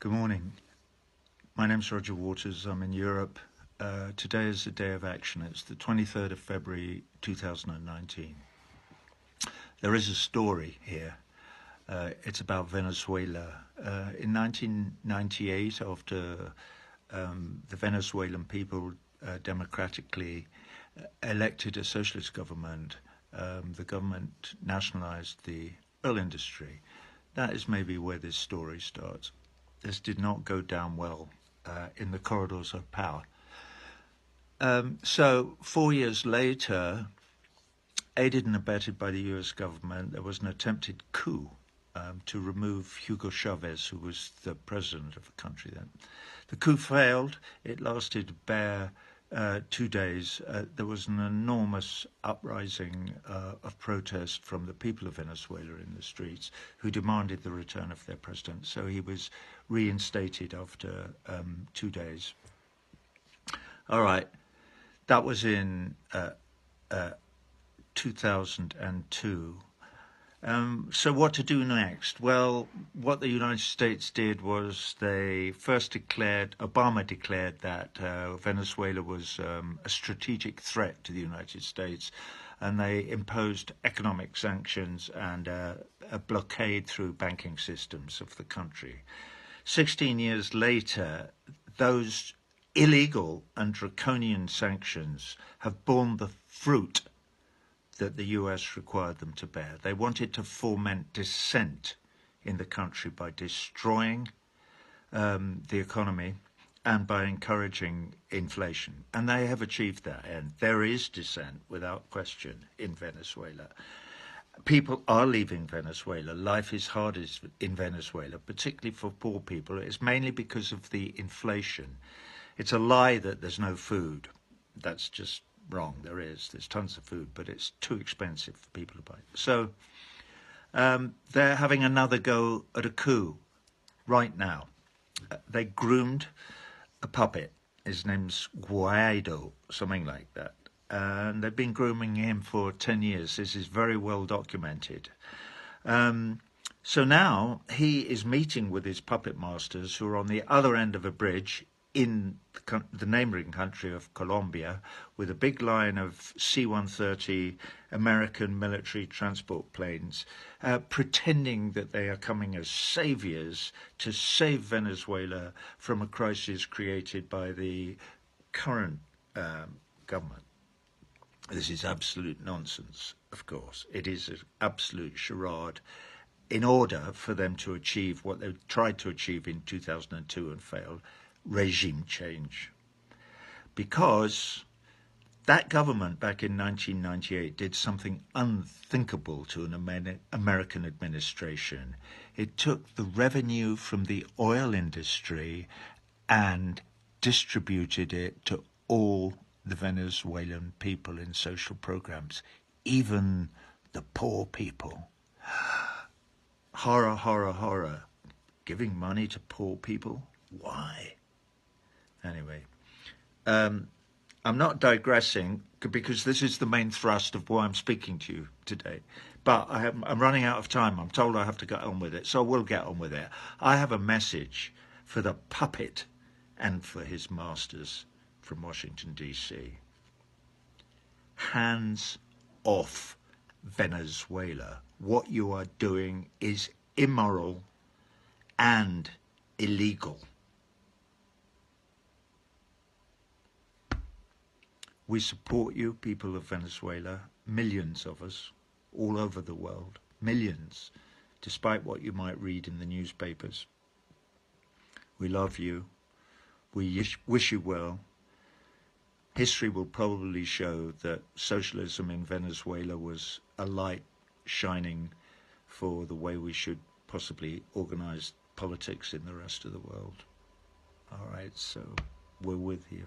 Good morning. My name's Roger Waters. I'm in Europe. Today is the day of action. It's the 23rd of February 2019. There is a story here. It's about Venezuela. In 1998, after the Venezuelan people democratically elected a socialist government, the government nationalized the oil industry. That is maybe where this story starts. This did not go down well in the corridors of power. So 4 years later, aided and abetted by the US government, there was an attempted coup to remove Hugo Chavez, who was the president of the country then. The coup failed. It lasted bare 2 days. There was an enormous uprising of protest from the people of Venezuela in the streets who demanded the return of their president. So he was reinstated after 2 days. All right, that was in 2002. So what to do next? Well, what the United States did was Obama declared that Venezuela was a strategic threat to the United States, and they imposed economic sanctions and a blockade through banking systems of the country. 16 years later, those illegal and draconian sanctions have borne the fruit that the US required them to bear. They wanted to foment dissent in the country by destroying the economy and by encouraging inflation. And they have achieved that end. There is dissent, without question, in Venezuela. People are leaving Venezuela. Life is hard in Venezuela, particularly for poor people. It's mainly because of the inflation. It's a lie that there's no food. That's just wrong. There's tons of food, but it's too expensive for people to buy. So they're having another go at a coup right now. They groomed a puppet. His name's Guaido, something like that. And they've been grooming him for 10 years. This is very well documented. So now he is meeting with his puppet masters who are on the other end of a bridge in the neighboring country of Colombia, with a big line of C-130 American military transport planes, pretending that they are coming as saviors to save Venezuela from a crisis created by the current government. This is absolute nonsense, of course. It is an absolute charade in order for them to achieve what they tried to achieve in 2002 and failed: regime change. Because that government back in 1998 did something unthinkable to an American administration. It took the revenue from the oil industry and distributed it to all the Venezuelan people in social programs, even the poor people. Horror, horror, horror. Giving money to poor people? Why? Anyway, I'm not digressing because this is the main thrust of why I'm speaking to you today. But I'm running out of time. I'm told I have to get on with it, so we'll get on with it. I have a message for the puppet and for his masters from Washington, D.C. Hands off Venezuela. What you are doing is immoral and illegal. We support you, people of Venezuela, millions of us, all over the world, millions, despite what you might read in the newspapers. We love you. We wish you well. History will probably show that socialism in Venezuela was a light shining for the way we should possibly organize politics in the rest of the world. All right, so we're with you.